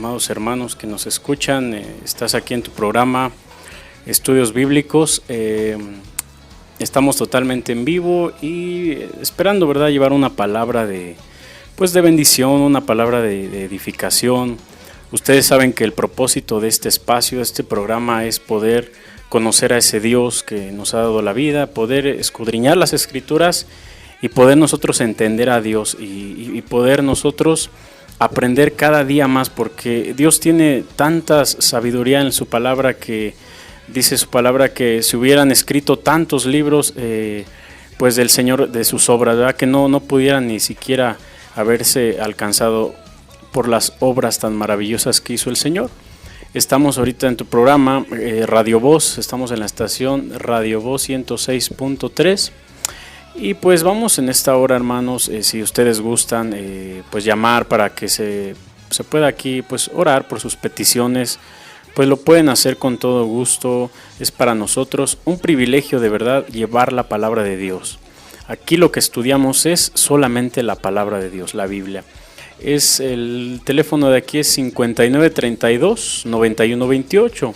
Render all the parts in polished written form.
amados hermanos que nos escuchan. Estás aquí en tu programa Estudios Bíblicos. Estamos totalmente en vivo y esperando, ¿verdad?, llevar una palabra de bendición, una palabra de edificación. Ustedes saben que el propósito de este espacio, de este programa, es poder conocer a ese Dios que nos ha dado la vida, poder escudriñar las Escrituras y poder nosotros entender a Dios y poder nosotros aprender cada día más, porque Dios tiene tanta sabiduría en su palabra que dice su palabra que si hubieran escrito tantos libros pues del Señor, de sus obras, ¿verdad?, que no pudieran ni siquiera haberse alcanzado por las obras tan maravillosas que hizo el Señor. Estamos ahorita en tu programa Radio Voz, estamos en la estación Radio Voz 106.3 y pues vamos en esta hora, hermanos, si ustedes gustan pues llamar para que se pueda aquí pues orar por sus peticiones, pues lo pueden hacer con todo gusto. Es para nosotros un privilegio de verdad llevar la palabra de Dios. Aquí lo que estudiamos es solamente la palabra de Dios, la Biblia. El teléfono de aquí es 5932-9128,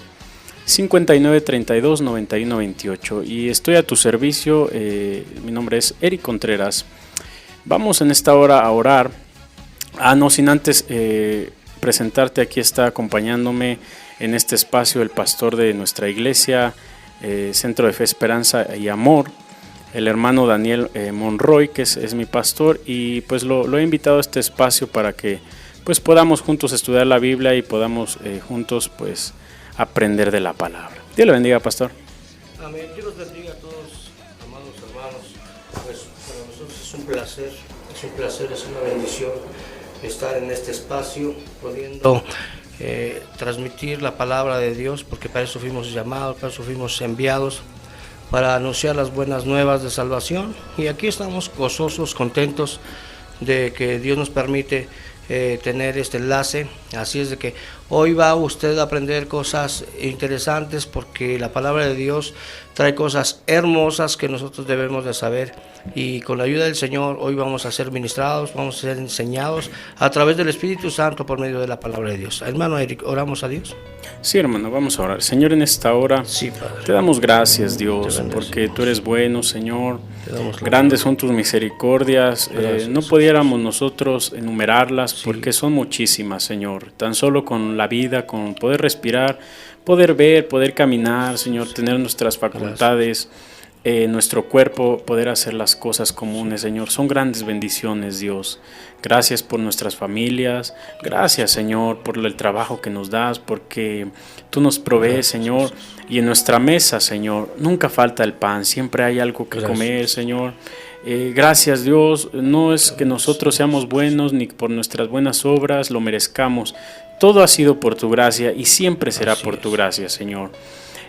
5932-9128, y estoy a tu servicio. Mi nombre es Eric Contreras. Vamos en esta hora a orar. No sin antes presentarte. Aquí está acompañándome en este espacio el pastor de nuestra iglesia, Centro de Fe, Esperanza y Amor, el hermano Daniel Monroy, que es mi pastor, y pues lo he invitado a este espacio para que pues podamos juntos estudiar la Biblia y podamos juntos pues aprender de la palabra. Dios le bendiga, pastor. Amén. Dios los bendiga a todos, amados hermanos. Pues para nosotros es un placer, es una bendición estar en este espacio, pudiendo transmitir la palabra de Dios, porque para eso fuimos llamados, para eso fuimos enviados, para anunciar las buenas nuevas de salvación. Y aquí estamos gozosos, contentos de que Dios nos permite tener este enlace. Así es de que hoy va usted a aprender cosas interesantes, porque la palabra de Dios trae cosas hermosas que nosotros debemos de saber, y con la ayuda del Señor hoy vamos a ser ministrados, vamos a ser enseñados a través del Espíritu Santo por medio de la palabra de Dios. Hermano Eric, ¿oramos a Dios? Sí, hermano, vamos a orar. Señor, en esta hora Sí, Padre, te damos gracias, Dios, porque tú eres bueno, Señor. Grandes son tus misericordias. No pudiéramos nosotros enumerarlas, porque son muchísimas, Señor. Tan solo con la vida, con poder respirar, poder ver, poder caminar, Señor, tener nuestras facultades, nuestro cuerpo, poder hacer las cosas comunes, Señor. Son grandes bendiciones, Dios. Gracias por nuestras familias. Gracias, Señor, por el trabajo que nos das, porque tú nos provees, Señor. Y en nuestra mesa, Señor, nunca falta el pan. Siempre hay algo que comer, Señor. Gracias, Dios. No es que nosotros seamos buenos ni por nuestras buenas obras lo merezcamos. Todo ha sido por tu gracia y siempre será por tu gracia, Señor.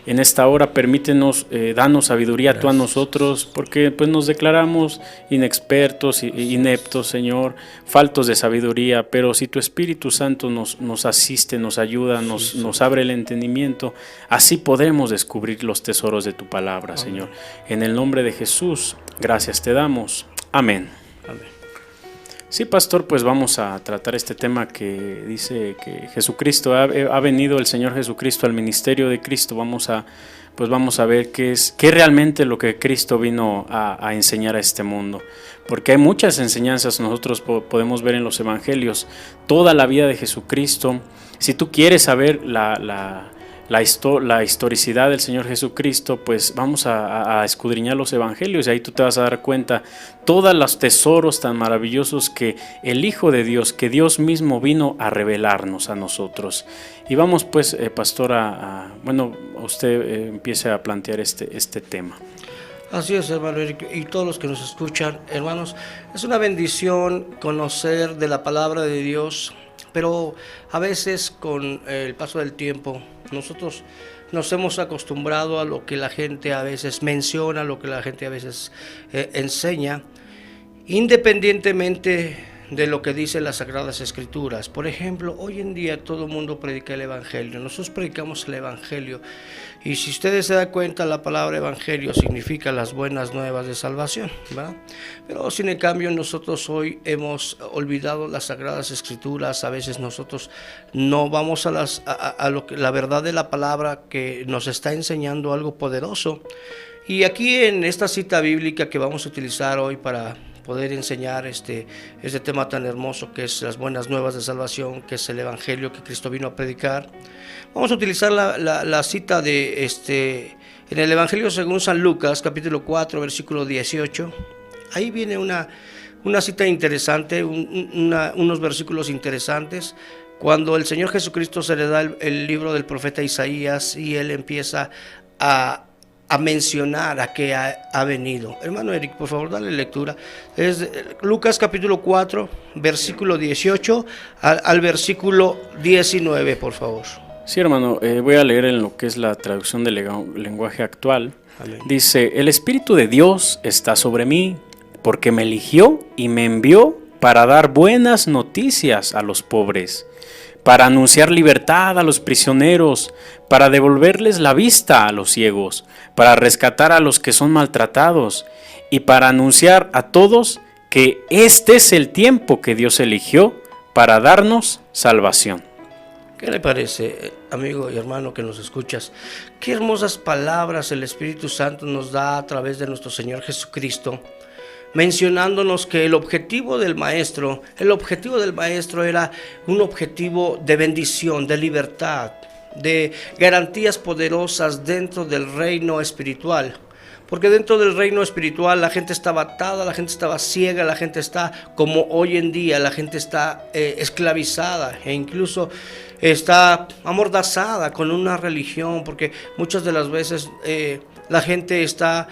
En esta hora permítenos, danos sabiduría tú a nosotros, porque pues nos declaramos inexpertos, ineptos, Señor, faltos de sabiduría, pero si tu Espíritu Santo nos asiste, nos ayuda, nos abre el entendimiento, así podremos descubrir los tesoros de tu palabra, Señor. En el nombre de Jesús, gracias te damos. Amén. Amén. Sí, pastor, pues vamos a tratar este tema que dice que Jesucristo ha venido, el Señor Jesucristo, al ministerio de Cristo. Vamos a ver qué es realmente lo que Cristo vino a enseñar a este mundo, porque hay muchas enseñanzas. Nosotros podemos ver en los evangelios toda la vida de Jesucristo. Si tú quieres saber la historicidad del Señor Jesucristo, pues vamos a escudriñar los evangelios, y ahí tú te vas a dar cuenta todos los tesoros tan maravillosos que el Hijo de Dios, que Dios mismo vino a revelarnos a nosotros. Y vamos pues, pastor, usted empiece a plantear este tema. Así es, hermano Eric, y todos los que nos escuchan, hermanos, es una bendición conocer de la palabra de Dios, pero a veces con el paso del tiempo nosotros nos hemos acostumbrado a lo que la gente a veces menciona, lo que la gente a veces enseña, independientemente de lo que dicen las Sagradas Escrituras. Por ejemplo, hoy en día todo el mundo predica el Evangelio. Nosotros predicamos el Evangelio. Y si ustedes se dan cuenta, la palabra Evangelio significa las buenas nuevas de salvación, ¿verdad? Pero sin en cambio nosotros hoy hemos olvidado las Sagradas Escrituras. A veces nosotros no vamos a lo que, la verdad de la palabra que nos está enseñando algo poderoso. Y aquí en esta cita bíblica que vamos a utilizar hoy para poder enseñar este tema tan hermoso que es las buenas nuevas de salvación, que es el Evangelio que Cristo vino a predicar. Vamos a utilizar la cita en el Evangelio según San Lucas, capítulo 4, versículo 18. Ahí viene una cita interesante, unos versículos interesantes, cuando el Señor Jesucristo se le da el libro del profeta Isaías y él empieza a mencionar a qué ha venido. Hermano Eric, por favor, dale lectura. Es Lucas capítulo 4, versículo 18 al versículo 19, por favor. Sí, hermano, voy a leer en lo que es la traducción del lenguaje actual. Amén. Dice: el Espíritu de Dios está sobre mí, porque me eligió y me envió para dar buenas noticias a los pobres, para anunciar libertad a los prisioneros, para devolverles la vista a los ciegos, para rescatar a los que son maltratados y para anunciar a todos que este es el tiempo que Dios eligió para darnos salvación. ¿Qué le parece, amigo y hermano que nos escuchas? Qué hermosas palabras el Espíritu Santo nos da a través de nuestro Señor Jesucristo, mencionándonos que el objetivo del Maestro era un objetivo de bendición, de libertad, de garantías poderosas dentro del reino espiritual. Porque dentro del reino espiritual la gente estaba atada, la gente estaba ciega, la gente está como hoy en día, la gente está esclavizada e incluso está amordazada con una religión, porque muchas de las veces la gente está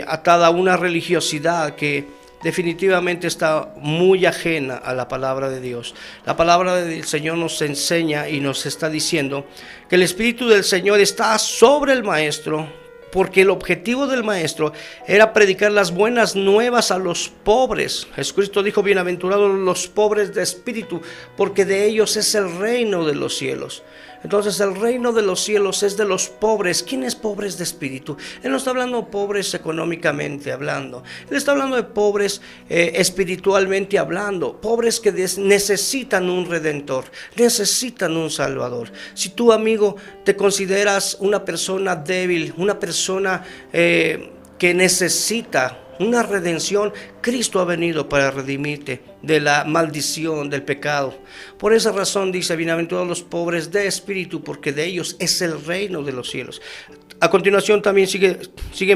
atada a una religiosidad que definitivamente está muy ajena a la palabra de Dios. La palabra del Señor nos enseña y nos está diciendo que el Espíritu del Señor está sobre el Maestro, porque el objetivo del Maestro era predicar las buenas nuevas a los pobres. Jesucristo dijo: bienaventurados los pobres de espíritu, porque de ellos es el reino de los cielos. Entonces el reino de los cielos es de los pobres. ¿Quiénes pobres de espíritu? Él no está hablando de pobres económicamente hablando. Él está hablando de pobres espiritualmente hablando. Pobres que necesitan un redentor, necesitan un salvador. Si tú, amigo, te consideras una persona débil, una persona que necesita una redención, Cristo ha venido para redimirte de la maldición del pecado. Por esa razón dice: bienaventurados los pobres de espíritu, porque de ellos es el reino de los cielos. A continuación también sigue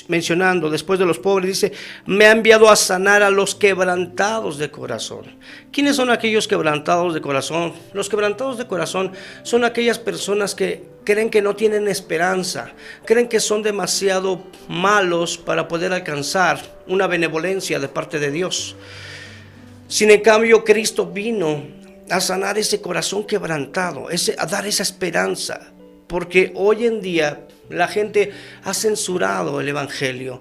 mencionando, después de los pobres, dice: me ha enviado a sanar a los quebrantados de corazón. ¿Quiénes son aquellos quebrantados de corazón? Los quebrantados de corazón son aquellas personas que creen que no tienen esperanza, creen que son demasiado malos para poder alcanzar una benevolencia de parte de Dios. Sin en cambio, Cristo vino a sanar ese corazón quebrantado, a dar esa esperanza, porque hoy en día la gente ha censurado el Evangelio.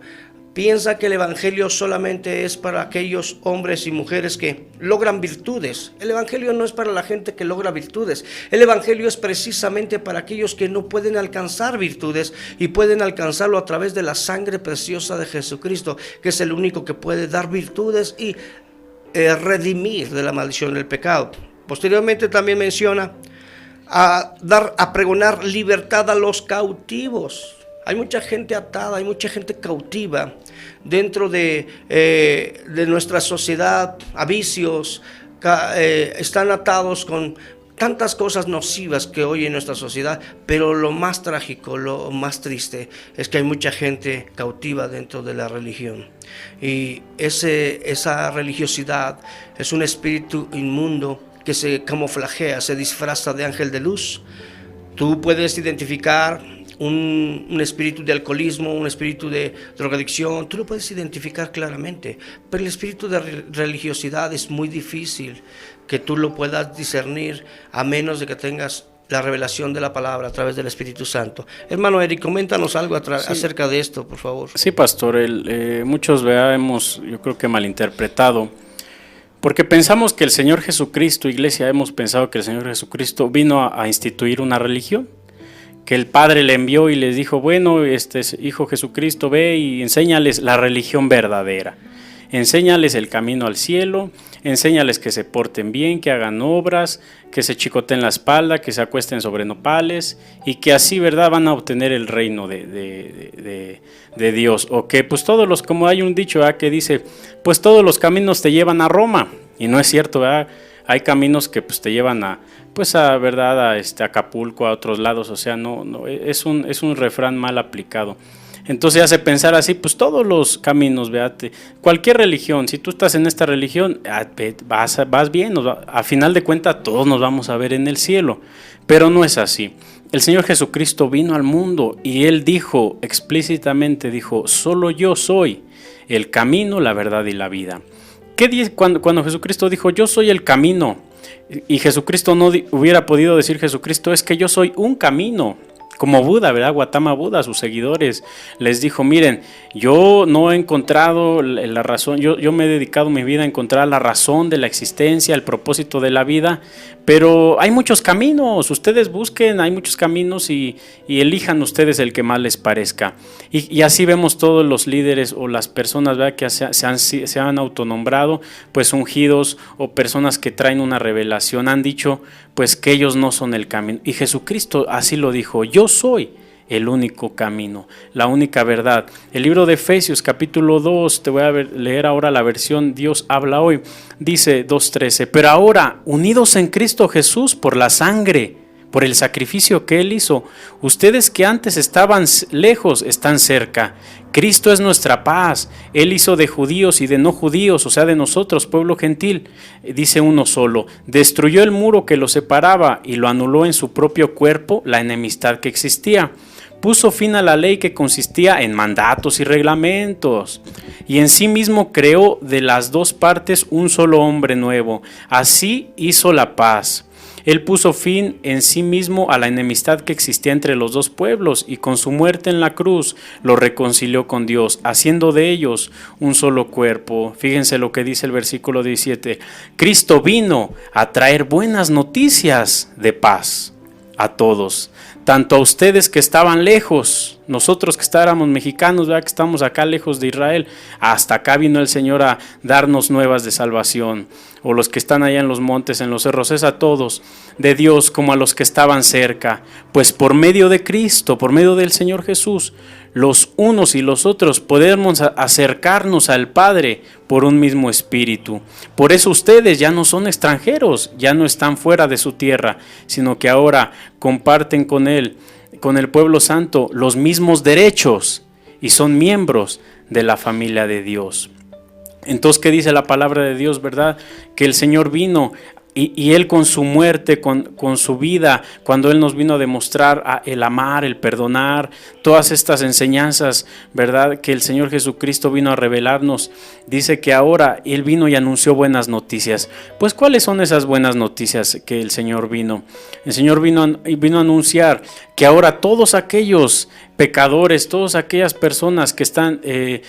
Piensa que el Evangelio solamente es para aquellos hombres y mujeres que logran virtudes. El Evangelio no es para la gente que logra virtudes. El Evangelio es precisamente para aquellos que no pueden alcanzar virtudes y pueden alcanzarlo a través de la sangre preciosa de Jesucristo, que es el único que puede dar virtudes y redimir de la maldición del pecado. Posteriormente también menciona a pregonar libertad a los cautivos. Hay mucha gente atada, hay mucha gente cautiva dentro de nuestra sociedad, a vicios, están atados con tantas cosas nocivas que hoy en nuestra sociedad, pero lo más trágico, lo más triste es que hay mucha gente cautiva dentro de la religión. Y esa religiosidad es un espíritu inmundo que se camuflajea, se disfraza de ángel de luz. Tú puedes identificar un espíritu de alcoholismo, un espíritu de drogadicción, tú lo puedes identificar claramente, pero el espíritu de religiosidad es muy difícil que tú lo puedas discernir a menos de que tengas la revelación de la palabra a través del Espíritu Santo. Hermano Eric, coméntanos algo acerca de esto, por favor. Sí, pastor, muchos hemos, yo creo que malinterpretado, Porque pensamos que el Señor Jesucristo, iglesia, hemos pensado que el Señor Jesucristo vino a instituir una religión, que el Padre le envió y les dijo, bueno, Hijo Jesucristo, ve y enséñales la religión verdadera. Enséñales el camino al cielo, enséñales que se porten bien, que hagan obras, que se chicoteen la espalda, que se acuesten sobre nopales y que así, ¿verdad?, van a obtener el reino de Dios. O que pues todos los, como hay un dicho, ¿verdad?, que dice, pues todos los caminos te llevan a Roma. Y no es cierto, ¿verdad? Hay caminos que pues te llevan a, pues a, ¿verdad?, a Acapulco, a otros lados. O sea, no es un refrán mal aplicado. Entonces hace pensar así, pues todos los caminos, véate, cualquier religión, si tú estás en esta religión, vas bien, a final de cuentas todos nos vamos a ver en el cielo, pero no es así. El Señor Jesucristo vino al mundo y Él dijo explícitamente, dijo, solo yo soy el camino, la verdad y la vida. ¿Qué dice cuando Jesucristo dijo, yo soy el camino? Y Jesucristo no hubiera podido decir Jesucristo, es que yo soy un camino. Como Buda, ¿verdad? Gautama Buda, sus seguidores, les dijo, miren, yo no he encontrado la razón, yo me he dedicado mi vida a encontrar la razón de la existencia, el propósito de la vida, pero hay muchos caminos, ustedes busquen, hay muchos caminos y elijan ustedes el que más les parezca. Y así vemos todos los líderes o las personas, ¿verdad?, que se han autonombrado, pues ungidos o personas que traen una revelación, han dicho pues que ellos no son el camino. Y Jesucristo así lo dijo, yo soy el único camino, la única verdad. El libro de Efesios capítulo 2, te voy a leer ahora la versión Dios habla hoy, dice 2:13, pero ahora unidos en Cristo Jesús por la sangre, por el sacrificio que Él hizo, ustedes que antes estaban lejos están cerca. Cristo es nuestra paz, Él hizo de judíos y de no judíos, o sea de nosotros, pueblo gentil, dice uno solo, destruyó el muro que lo separaba y lo anuló en su propio cuerpo, la enemistad que existía. Puso fin a la ley que consistía en mandatos y reglamentos, y en sí mismo creó de las dos partes un solo hombre nuevo, así hizo la paz. Él puso fin en sí mismo a la enemistad que existía entre los dos pueblos y con su muerte en la cruz lo reconcilió con Dios, haciendo de ellos un solo cuerpo. Fíjense lo que dice el versículo 17. Cristo vino a traer buenas noticias de paz a todos, tanto a ustedes que estaban lejos, nosotros que estábamos mexicanos, ¿verdad?, que estamos acá lejos de Israel, hasta acá vino el Señor a darnos nuevas de salvación, o los que están allá en los montes, en los cerros, es a todos, de Dios como a los que estaban cerca, pues por medio de Cristo, por medio del Señor Jesús, los unos y los otros podemos acercarnos al Padre por un mismo espíritu. Por eso ustedes ya no son extranjeros, ya no están fuera de su tierra, sino que ahora comparten con Él, con el pueblo santo, los mismos derechos y son miembros de la familia de Dios. Entonces, ¿qué dice la palabra de Dios, verdad? Que el Señor vino y Él con su muerte, con su vida, cuando Él nos vino a demostrar el amar, el perdonar, todas estas enseñanzas, ¿verdad?, que el Señor Jesucristo vino a revelarnos, dice que ahora Él vino y anunció buenas noticias. Pues, ¿cuáles son esas buenas noticias que el Señor vino? El Señor vino a anunciar que ahora todos aquellos pecadores, todas aquellas personas que están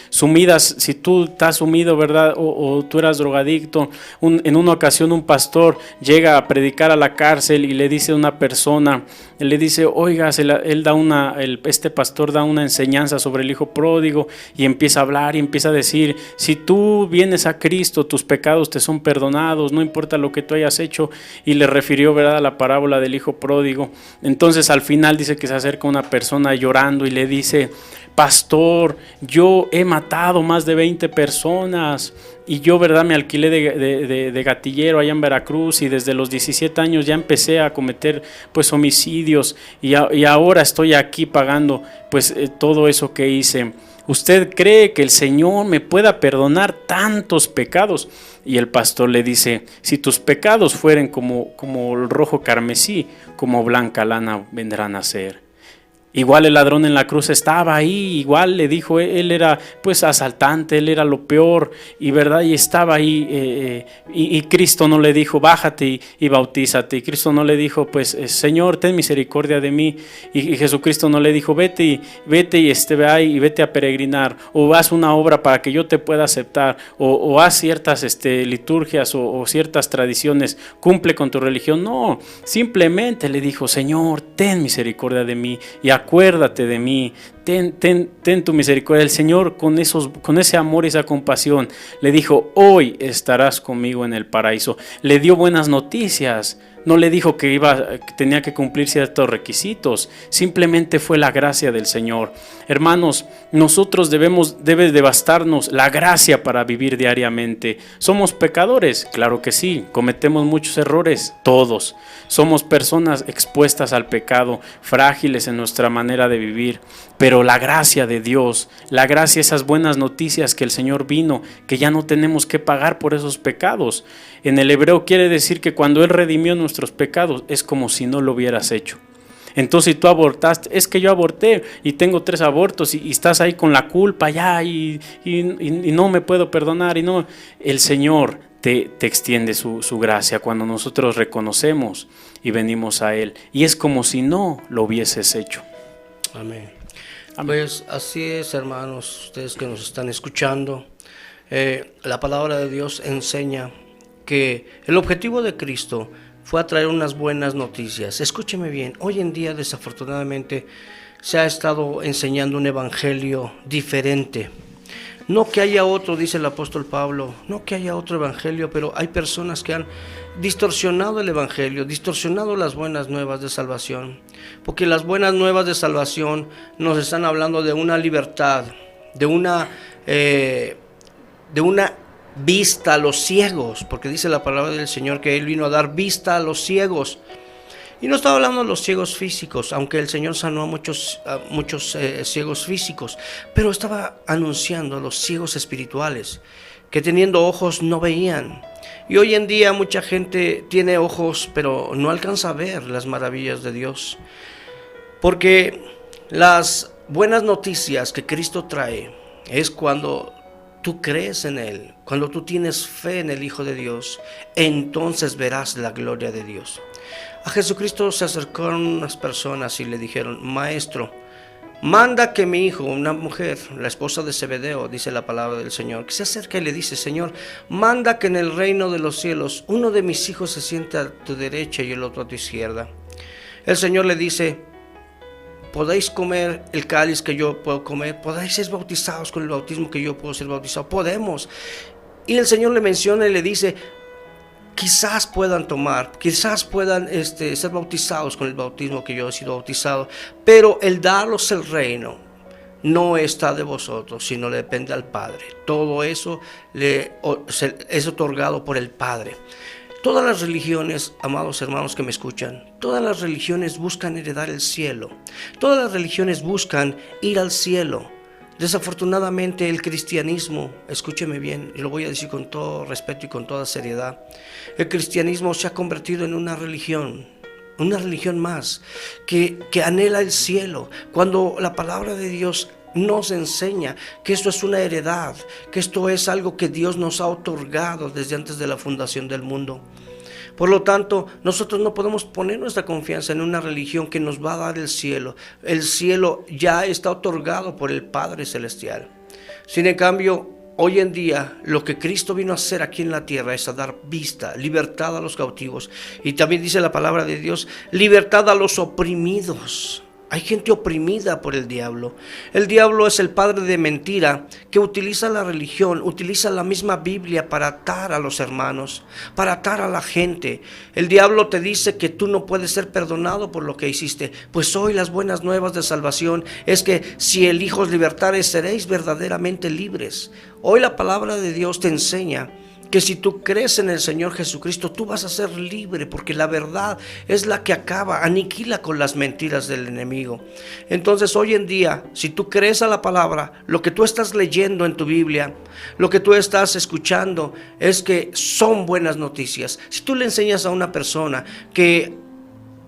sumidas, si tú estás sumido, ¿verdad?, o tú eras drogadicto, en una ocasión un pastor llega a predicar a la cárcel y le dice a una persona, le dice, oiga, este pastor da una enseñanza sobre el hijo pródigo y empieza a hablar y empieza a decir, si tú vienes a Cristo, tus pecados te son perdonados, no importa lo que tú hayas hecho, y le refirió, ¿verdad?, a la parábola del hijo pródigo. Entonces al final dice que se acerca una persona llorando y le dice, pastor, yo he matado más de 20 personas y yo, ¿verdad?, me alquilé de gatillero allá en Veracruz y desde los 17 años ya empecé a cometer pues homicidios y ahora estoy aquí pagando pues todo eso que hice. ¿Usted cree que el Señor me pueda perdonar tantos pecados? Y el pastor le dice, si tus pecados fueren como el rojo carmesí, como blanca lana vendrán a ser. Igual el ladrón en la cruz estaba ahí, igual le dijo, él era pues asaltante, él era lo peor, y verdad, y estaba ahí, y Cristo no le dijo, bájate y bautízate, y Cristo no le dijo, pues Señor, ten misericordia de mí, y Jesucristo no le dijo, vete y ve ahí y vete a peregrinar, o haz una obra para que yo te pueda aceptar, o haz ciertas liturgias o ciertas tradiciones, cumple con tu religión. No, simplemente le dijo, Señor, ten misericordia de mí, y acuérdate de mí, ten tu misericordia. El Señor con ese amor y esa compasión le dijo, hoy estarás conmigo en el paraíso. Le dio buenas noticias. No le dijo que tenía que cumplir ciertos requisitos, simplemente fue la gracia del Señor. Hermanos, nosotros debe de bastarnos la gracia para vivir diariamente. ¿Somos pecadores? Claro que sí, cometemos muchos errores, todos. Somos personas expuestas al pecado, frágiles en nuestra manera de vivir, pero la gracia de Dios, la gracia, esas buenas noticias que el Señor vino, que ya no tenemos que pagar por esos pecados. En el hebreo quiere decir que cuando Él redimió nuestros pecados, es como si no lo hubieras hecho. Entonces, si tú abortaste, es que yo aborté y tengo 3 abortos y estás ahí con la culpa ya y no me puedo perdonar, y no, el Señor te extiende su gracia cuando nosotros reconocemos y venimos a Él, y es como si no lo hubieses hecho. Amén. Pues así es, hermanos, ustedes que nos están escuchando, la palabra de Dios enseña que el objetivo de Cristo fue a traer unas buenas noticias. Escúcheme bien, hoy en día desafortunadamente se ha estado enseñando un evangelio diferente. No que haya otro, dice el apóstol Pablo, no que haya otro evangelio, pero hay personas que han distorsionado el evangelio, distorsionado las buenas nuevas de salvación, porque las buenas nuevas de salvación nos están hablando de una libertad, de una vista a los ciegos, porque dice la palabra del Señor que Él vino a dar vista a los ciegos. Y no estaba hablando de los ciegos físicos, aunque el Señor sanó a muchos ciegos físicos, pero estaba anunciando a los ciegos espirituales, que teniendo ojos no veían. Y hoy en día mucha gente tiene ojos, pero no alcanza a ver las maravillas de Dios. Porque las buenas noticias que Cristo trae es cuando tú crees en Él, cuando tú tienes fe en el Hijo de Dios, entonces verás la gloria de Dios. A Jesucristo se acercaron unas personas y le dijeron: Maestro, manda que mi hijo, una mujer, la esposa de Zebedeo, dice la palabra del Señor, que se acerca y le dice: Señor, manda que en el reino de los cielos uno de mis hijos se siente a tu derecha y el otro a tu izquierda. El Señor le dice: ¿podéis comer el cáliz que yo puedo comer? ¿Podéis ser bautizados con el bautismo que yo puedo ser bautizado? Podemos. Y el Señor le menciona y le dice: quizás puedan tomar, quizás puedan ser bautizados con el bautismo que yo he sido bautizado, pero el darlos el reino no está de vosotros, sino le depende al Padre. Todo eso es otorgado por el Padre. Todas las religiones, amados hermanos que me escuchan, todas las religiones buscan heredar el cielo. Todas las religiones buscan ir al cielo. Desafortunadamente el cristianismo, escúcheme bien, y lo voy a decir con todo respeto y con toda seriedad, el cristianismo se ha convertido en una religión más que anhela el cielo, cuando la palabra de Dios nos enseña que esto es una heredad, que esto es algo que Dios nos ha otorgado desde antes de la fundación del mundo. Por lo tanto, nosotros no podemos poner nuestra confianza en una religión que nos va a dar el cielo. El cielo ya está otorgado por el Padre Celestial. Sin en cambio, hoy en día, lo que Cristo vino a hacer aquí en la tierra es a dar vista, libertad a los cautivos. Y también dice la palabra de Dios: libertad a los oprimidos. Hay gente oprimida por el diablo. El diablo es el padre de mentira que utiliza la religión, utiliza la misma Biblia para atar a los hermanos, para atar a la gente. El diablo te dice que tú no puedes ser perdonado por lo que hiciste. Pues hoy las buenas nuevas de salvación es que si el Hijo os libertare, seréis verdaderamente libres. Hoy la palabra de Dios te enseña que si tú crees en el Señor Jesucristo, tú vas a ser libre, porque la verdad es la que aniquila con las mentiras del enemigo. Entonces hoy en día, si tú crees a la palabra, lo que tú estás leyendo en tu Biblia, lo que tú estás escuchando, es que son buenas noticias. Si tú le enseñas a una persona que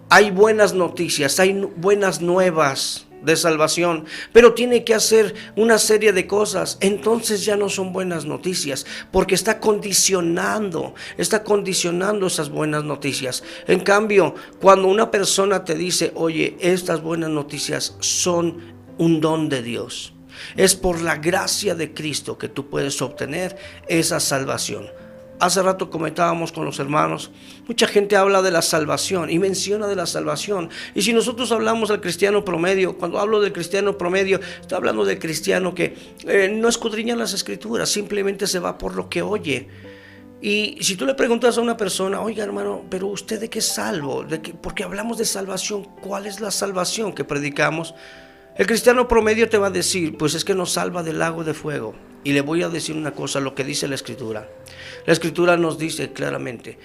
hay buenas noticias, hay buenas nuevas de salvación, pero tiene que hacer una serie de cosas. Entonces ya no son buenas noticias, porque está condicionando esas buenas noticias. En cambio, cuando una persona te dice, oye, estas buenas noticias son un don de Dios, es por la gracia de Cristo que tú puedes obtener esa salvación. Hace rato comentábamos con los hermanos, mucha gente habla de la salvación y menciona de la salvación. Y si nosotros hablamos del cristiano promedio, cuando hablo del cristiano promedio, estoy hablando del cristiano que no escudriña las escrituras, simplemente se va por lo que oye. Y si tú le preguntas a una persona, oiga hermano, pero ¿usted de qué es salvo? Porque hablamos de salvación, ¿cuál es la salvación que predicamos? El cristiano promedio te va a decir, pues es que nos salva del lago de fuego. Y le voy a decir una cosa, lo que dice la Escritura. La Escritura nos dice claramente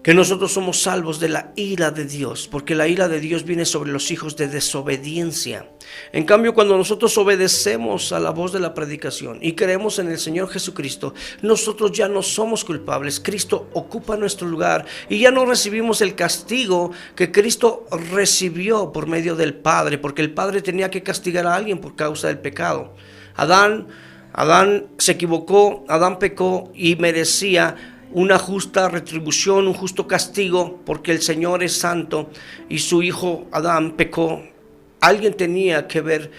que nosotros somos salvos de la ira de Dios, porque la ira de Dios viene sobre los hijos de desobediencia. En cambio, cuando nosotros obedecemos a la voz de la predicación y creemos en el Señor Jesucristo, nosotros ya no somos culpables. Cristo ocupa nuestro lugar y ya no recibimos el castigo que Cristo recibió por medio del Padre, porque el Padre tenía que castigar a alguien por causa del pecado. Adán se equivocó, Adán pecó y merecía una justa retribución, un justo castigo, porque el Señor es santo y su hijo Adán pecó. Alguien tenía que haber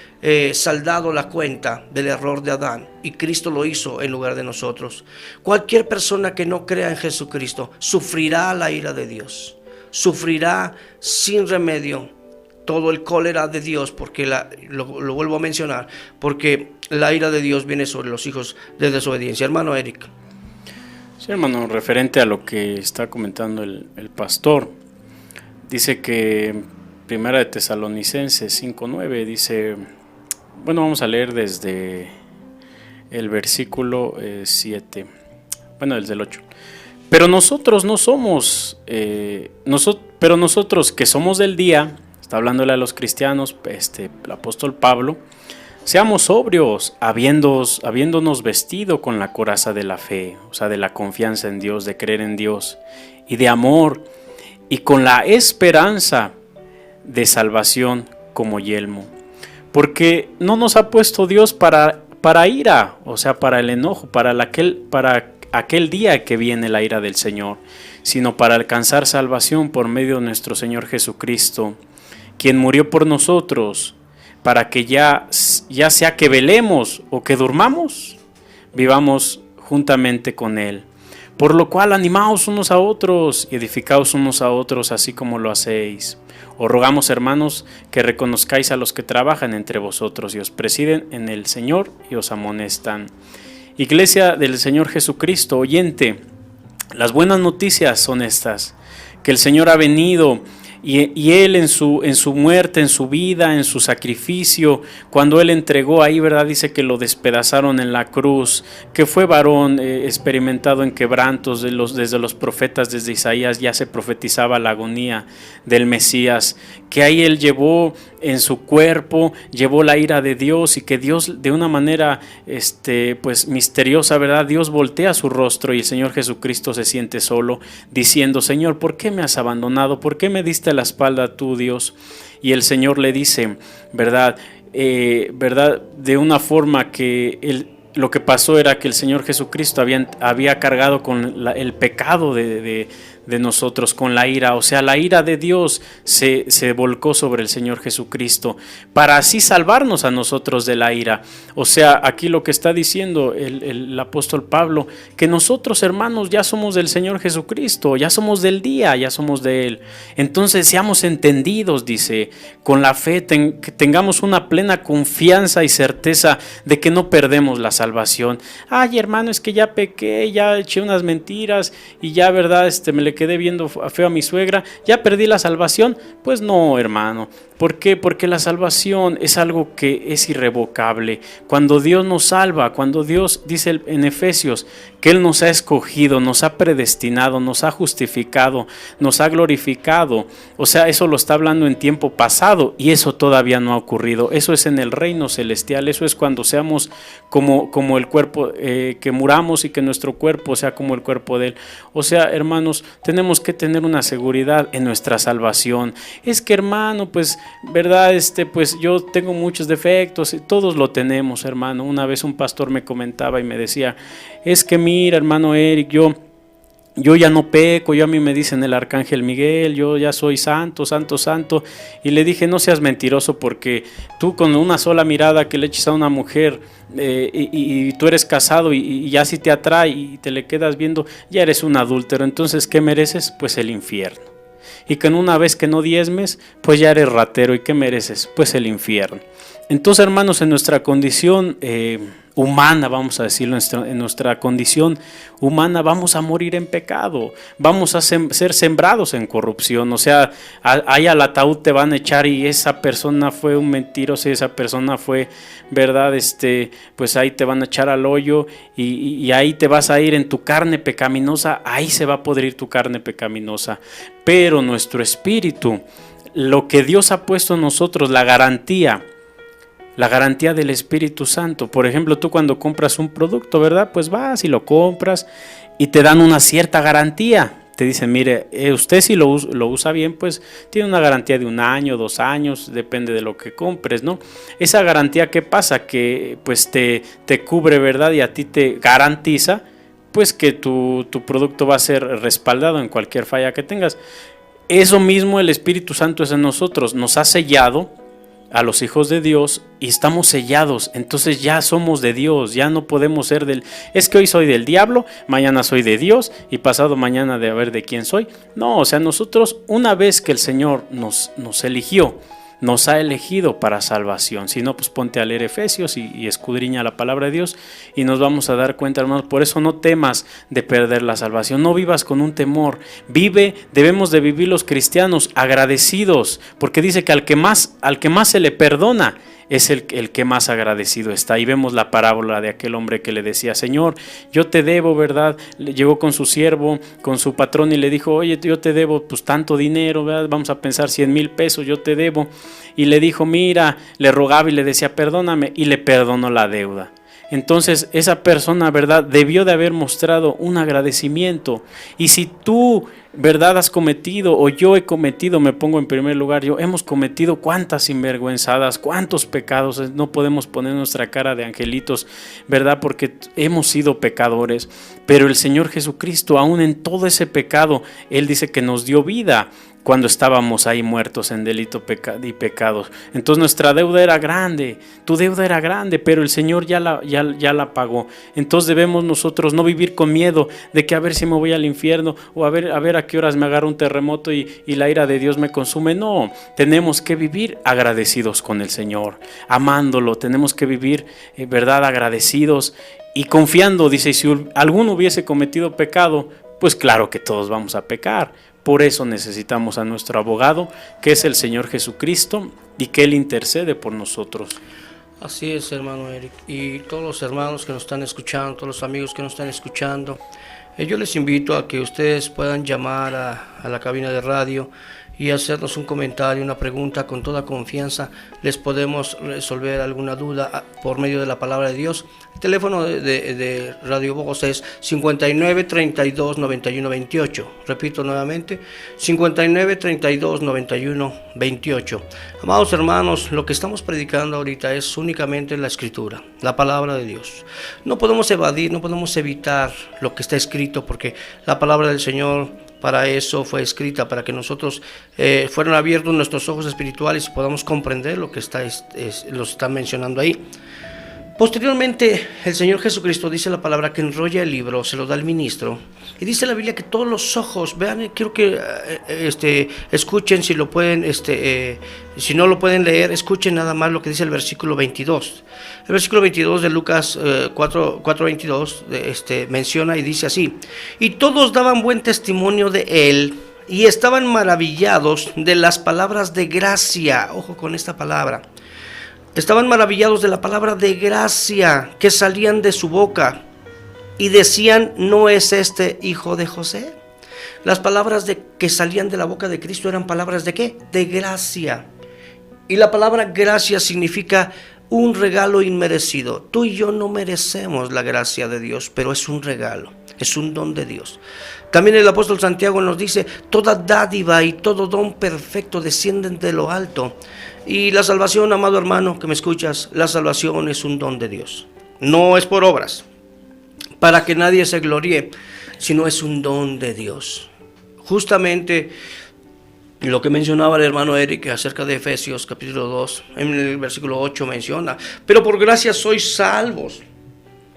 saldado la cuenta del error de Adán, y Cristo lo hizo en lugar de nosotros. Cualquier persona que no crea en Jesucristo sufrirá la ira de Dios, sufrirá sin remedio todo el cólera de Dios, porque lo vuelvo a mencionar, porque la ira de Dios viene sobre los hijos de desobediencia. Hermano Eric. Sí, hermano, referente a lo que está comentando el pastor, dice que Primera de Tesalonicenses 5:9 dice, bueno, vamos a leer desde el versículo 7, bueno, desde el 8. Pero nosotros no somos, pero nosotros que somos del día, está hablándole a los cristianos, el apóstol Pablo, seamos sobrios, habiéndonos vestido con la coraza de la fe, o sea, de la confianza en Dios, de creer en Dios, y de amor, y con la esperanza de salvación como yelmo. Porque no nos ha puesto Dios para ira, o sea, para el enojo, para aquel día que viene la ira del Señor, sino para alcanzar salvación por medio de nuestro Señor Jesucristo, quien murió por nosotros, para que ya sea que velemos o que durmamos, vivamos juntamente con Él. Por lo cual animaos unos a otros y edificaos unos a otros, así como lo hacéis. Os rogamos, hermanos, que reconozcáis a los que trabajan entre vosotros y os presiden en el Señor y os amonestan. Iglesia del Señor Jesucristo, oyente, las buenas noticias son estas, que el Señor ha venido y Él en su muerte, en su vida, en su sacrificio, cuando Él entregó ahí, ¿verdad? Dice que lo despedazaron en la cruz, que fue varón experimentado en quebrantos, desde los profetas, desde Isaías ya se profetizaba la agonía del Mesías, que ahí Él llevó en su cuerpo, llevó la ira de Dios, y que Dios de una manera pues misteriosa, ¿verdad? Dios voltea su rostro y el Señor Jesucristo se siente solo, diciendo, Señor, ¿por qué me has abandonado? ¿Por qué me diste la espalda tú, Dios? Y el Señor le dice, ¿verdad? De una forma que lo que pasó era que el Señor Jesucristo había cargado con el pecado de nosotros, con la ira, o sea, la ira de Dios se volcó sobre el Señor Jesucristo para así salvarnos a nosotros de la ira. O sea, aquí lo que está diciendo el apóstol Pablo, que nosotros, hermanos, ya somos del Señor Jesucristo, ya somos del día, ya somos de Él. Entonces seamos entendidos, dice, con la fe tengamos una plena confianza y certeza de que no perdemos la salvación. Ay, hermano, es que ya pequé, ya eché unas mentiras y ya, ¿verdad? Me le quedé viendo feo a mi suegra, ya perdí la salvación. Pues no, hermano. ¿Por qué? Porque la salvación es algo que es irrevocable. Cuando Dios nos salva, cuando Dios dice en Efesios que Él nos ha escogido, nos ha predestinado, nos ha justificado, nos ha glorificado, o sea, eso lo está hablando en tiempo pasado y eso todavía no ha ocurrido. Eso es en el reino celestial, eso es cuando seamos como el cuerpo, que muramos y que nuestro cuerpo sea como el cuerpo de Él. O sea, hermanos, tenemos que tener una seguridad en nuestra salvación. Es que, hermano, pues, verdad, pues yo tengo muchos defectos, todos lo tenemos, hermano. Una vez un pastor me comentaba y me decía, es que mira, hermano Eric, yo ya no peco, a mí me dicen el arcángel Miguel, yo ya soy santo, santo, santo. Y le dije, no seas mentiroso, porque tú con una sola mirada que le eches a una mujer y tú eres casado y ya si te atrae y te le quedas viendo, ya eres un adúltero. Entonces, ¿qué mereces? Pues el infierno. Y con una vez que no diezmes, pues ya eres ratero. ¿Y qué mereces? Pues el infierno. Entonces, hermanos, en nuestra condición humana, vamos a decirlo, en nuestra condición humana vamos a morir en pecado, vamos a ser sembrados en corrupción. O sea, ahí al ataúd te van a echar y esa persona fue un mentiroso, y esa persona fue, verdad, pues ahí te van a echar al hoyo y ahí te vas a ir en tu carne pecaminosa, ahí se va a podrir tu carne pecaminosa. Pero nuestro espíritu, lo que Dios ha puesto en nosotros, la garantía del Espíritu Santo. Por ejemplo, tú cuando compras un producto, ¿verdad? Pues vas y lo compras y te dan una cierta garantía. Te dicen, mire, usted si lo usa bien, pues tiene una garantía de 1 año, 2 años, depende de lo que compres, ¿no? Esa garantía, ¿qué pasa? Que pues te cubre, ¿verdad? Y a ti te garantiza, pues que tu producto va a ser respaldado en cualquier falla que tengas. Eso mismo el Espíritu Santo es en nosotros, nos ha sellado a los hijos de Dios y estamos sellados, entonces ya somos de Dios, ya no podemos ser es que hoy soy del diablo, mañana soy de Dios y pasado mañana de a ver de quién soy. No, o sea, nosotros una vez que el Señor nos eligió, nos ha elegido para salvación. Si no, pues ponte a leer Efesios y escudriña la palabra de Dios y nos vamos a dar cuenta, hermanos. Por eso no temas de perder la salvación, no vivas con un temor, debemos de vivir los cristianos agradecidos, porque dice que al que más se le perdona es el que más agradecido está. Y vemos la parábola de aquel hombre que le decía, Señor, yo te debo, ¿verdad? Llegó con su siervo, con su patrón y le dijo, oye, yo te debo pues tanto dinero, ¿verdad? Vamos a pensar 100,000 pesos, yo te debo. Y le dijo, mira, le rogaba y le decía, perdóname, y le perdonó la deuda. Entonces esa persona, ¿verdad?, debió de haber mostrado un agradecimiento. Y si tú, ¿verdad?, has cometido, o yo he cometido, me pongo en primer lugar, hemos cometido cuántas sinvergüenzadas, cuántos pecados, no podemos poner nuestra cara de angelitos, ¿verdad?, porque hemos sido pecadores. Pero el Señor Jesucristo, aún en todo ese pecado, Él dice que nos dio vida cuando estábamos ahí muertos en delito y pecados. Entonces nuestra deuda era grande, tu deuda era grande, pero el Señor ya la pagó. Entonces debemos nosotros no vivir con miedo de que a ver si me voy al infierno, o a ver a qué horas me agarra un terremoto y la ira de Dios me consume. No, tenemos que vivir agradecidos con el Señor, amándolo. Tenemos que vivir, ¿verdad?, agradecidos y confiando. Dice, si alguno hubiese cometido pecado, pues claro que todos vamos a pecar. Por eso necesitamos a nuestro abogado, que es el Señor Jesucristo, y que Él intercede por nosotros. Así es, hermano Eric. Y todos los hermanos que nos están escuchando, todos los amigos que nos están escuchando, yo les invito a que ustedes puedan llamar a la cabina de radio y hacernos un comentario, una pregunta con toda confianza. Les podemos resolver alguna duda por medio de la palabra de Dios. El teléfono de Radio Voz es 59 32 91 28. Repito nuevamente, 59 32 91 28. Amados hermanos, lo que estamos predicando ahorita es únicamente la Escritura, la palabra de Dios. No podemos evadir, no podemos evitar lo que está escrito, porque la palabra del Señor para eso fue escrita, para que nosotros fueran abiertos nuestros ojos espirituales y podamos comprender lo que lo está mencionando ahí. Posteriormente, el Señor Jesucristo, dice la palabra, que enrolla el libro, se lo da al ministro, y dice la Biblia que todos los ojos, vean, quiero que escuchen, si lo pueden, si no lo pueden leer, escuchen nada más lo que dice el versículo 22. El versículo 22 de Lucas 4:22 menciona y dice así: y todos daban buen testimonio de él, y estaban maravillados de las palabras de gracia. Ojo con esta palabra. Estaban maravillados de la palabra de gracia que salían de su boca, y decían, ¿no es este hijo de José? Las palabras que salían de la boca de Cristo eran palabras ¿de qué? De gracia. Y la palabra gracia significa un regalo inmerecido. Tú y yo no merecemos la gracia de Dios, pero es un regalo. Es un don de Dios. También el apóstol Santiago nos dice, toda dádiva y todo don perfecto descienden de lo alto. Y la salvación, amado hermano que me escuchas, la salvación es un don de Dios. No es por obras, para que nadie se gloríe, sino es un don de Dios. Justamente lo que mencionaba el hermano Eric acerca de Efesios capítulo 2, en el versículo 8 menciona, pero por gracia sois salvos.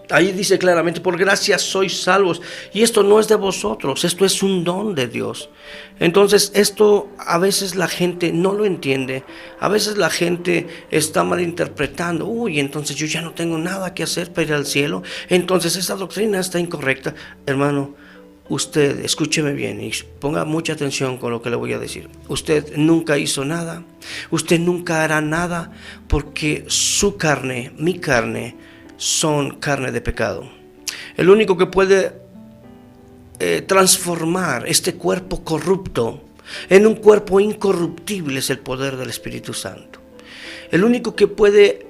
Ahí dice claramente, por gracia sois salvos. Y esto no es de vosotros, esto es un don de Dios. Entonces esto a veces la gente no lo entiende. A veces la gente está malinterpretando. Uy, entonces yo ya no tengo nada que hacer para ir al cielo. Entonces esa doctrina está incorrecta. Hermano, usted, escúcheme bien y ponga mucha atención con lo que le voy a decir. Usted nunca hizo nada. Usted nunca hará nada porque su carne, mi carne, son carne de pecado. El único que puede transformar este cuerpo corrupto en un cuerpo incorruptible es el poder del Espíritu Santo. El único que puede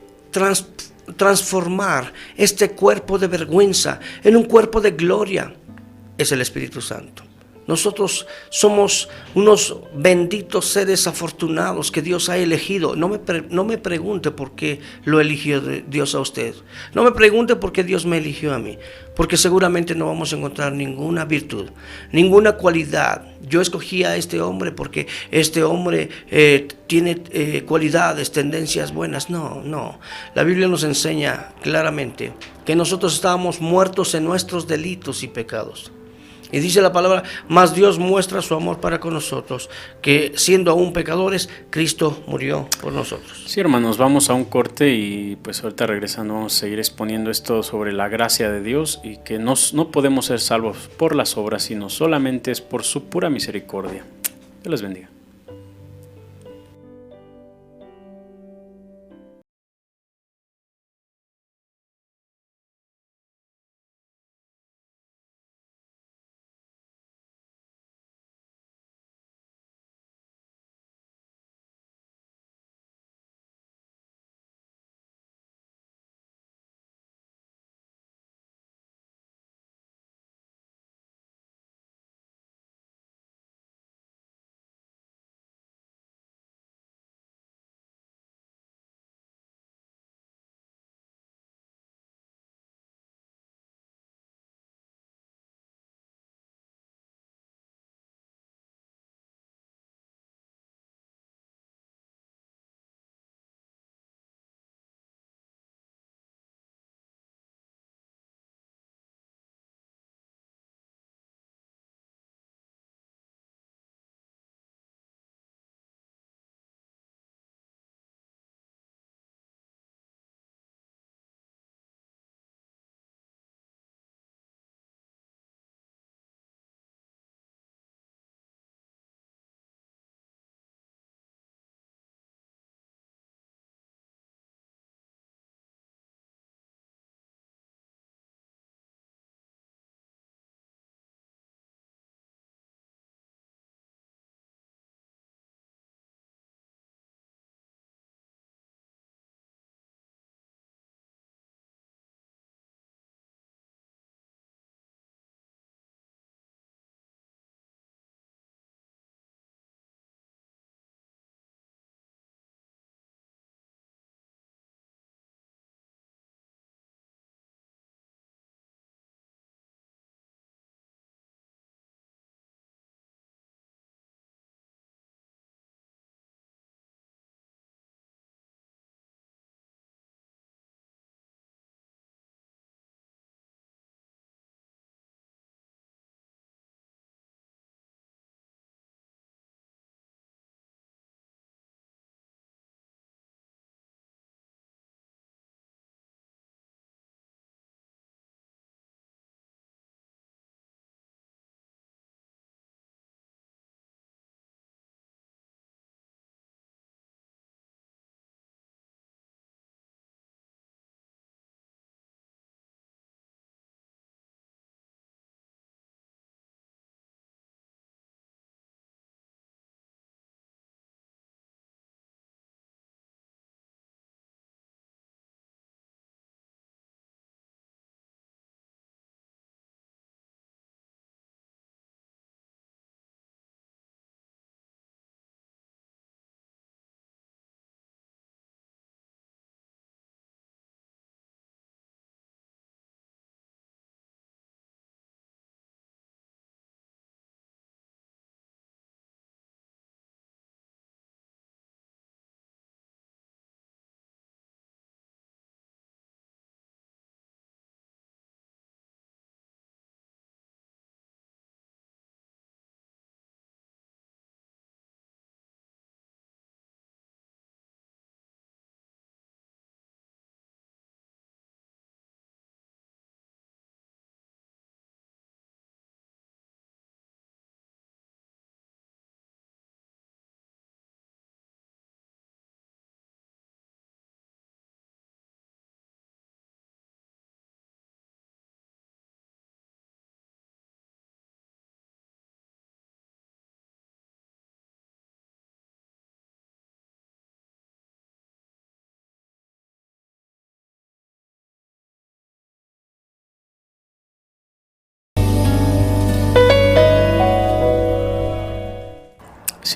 transformar este cuerpo de vergüenza en un cuerpo de gloria es el Espíritu Santo. Nosotros somos unos benditos seres afortunados que Dios ha elegido. No me pregunte por qué lo eligió Dios a usted. No me pregunte por qué Dios me eligió a mí. Porque seguramente no vamos a encontrar ninguna virtud, ninguna cualidad. Yo escogí a este hombre porque este hombre tiene cualidades, tendencias buenas. No. La Biblia nos enseña claramente que nosotros estábamos muertos en nuestros delitos y pecados. Y dice la palabra, mas Dios muestra su amor para con nosotros, que siendo aún pecadores, Cristo murió por nosotros. Sí, hermanos, vamos a un corte y pues ahorita regresando vamos a seguir exponiendo esto sobre la gracia de Dios y que no podemos ser salvos por las obras, sino solamente es por su pura misericordia. Dios les bendiga.